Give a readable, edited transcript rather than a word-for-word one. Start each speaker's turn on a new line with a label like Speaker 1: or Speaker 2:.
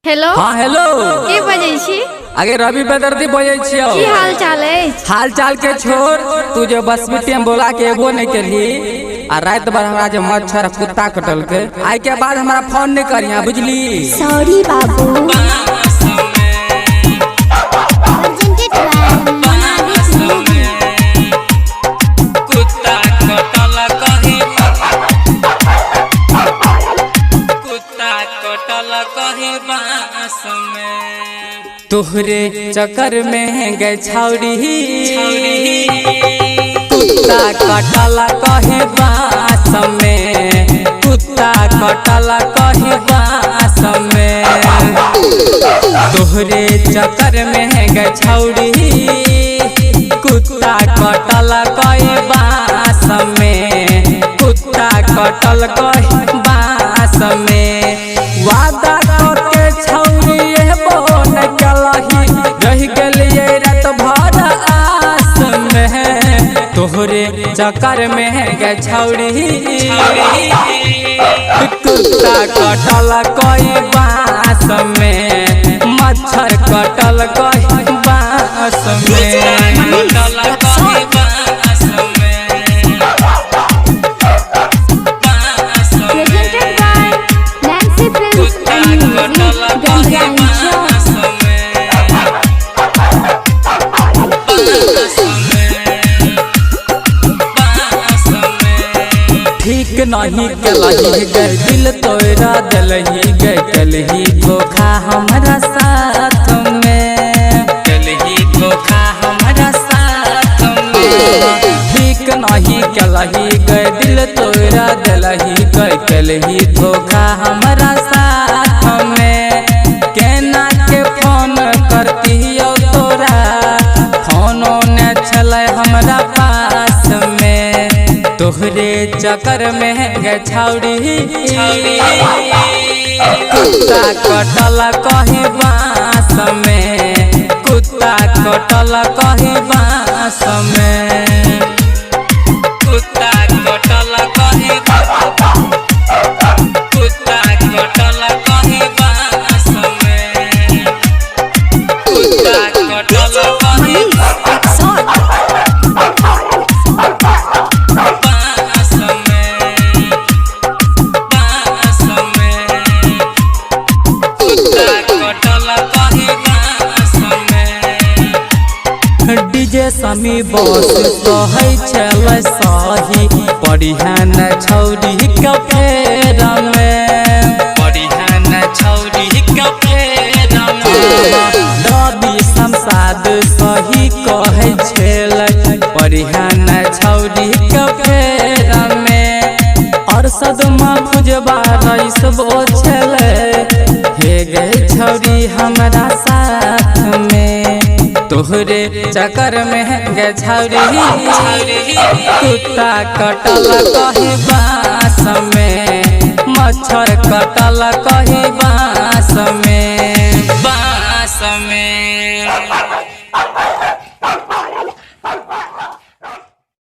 Speaker 1: Hello
Speaker 2: हाँ hello
Speaker 1: के बजै छी?
Speaker 2: आगे रवि बेदर्दी बजै छियो।
Speaker 1: की हाल चाल है?
Speaker 2: हाल चाल के छोड़, तू जो बस में टाइम बोला के एगो नहीं केली आ रात भर हमरा जो मच्छर कुत्ता कटल के आई के बाद हमारा फोन नहीं करिया बुझली।
Speaker 1: सॉरी बाबू।
Speaker 2: तोहरे चक्कर में गए छौड़ी कुत्ता कटल कहे बास में, कुत्ता कटल कहे बास में। तोहरे चक्कर में गए छौड़ी कुत्ता कटल कहे बास में, कुत्ता कटल कहे बास में। वादा करके छौड़ी बोन कलही रह गलिए रात भर आस में। तोहरे चक्कर में गए छौड़ी कुत्ता कटल कई बास में, मच्छर कटल कई बास में। ठीक नहीं कलही गए दिल तोरा दलही गए कलही धोखा हमारा साथ में, कलही धोखा हमारा साथ में। ठीक नहीं कलही गए दिल तोरा दलही गए कलही धोखा हमारा साथ में। केना के फोन करती हो तोरा, फोनो न चले हमरा पास में। तोहरे चक्कर में गए छौड़ी कुत्ता कटल कहे बास में, कुत्ता कटल कहे बास में। कुत्ता कटल कहे कुत्ता कटल कहे बास में, कुत्ता कटल कहे डीजे समी बस कहै छल सही परिहान छौड़ी के फेर में, परिहान छौड़ी के फेर में। रवि शमशाद सही कहै छल परिहान छौड़ी के फेर में। अरशद महफूजवा रईस ओ छल हे गए छौड़ी हमरा साथ में। तोहरे चक्कर में गए छौड़ी कुत्ता कटल कहे बास में, मच्छर कटल कहे बास में, बास में।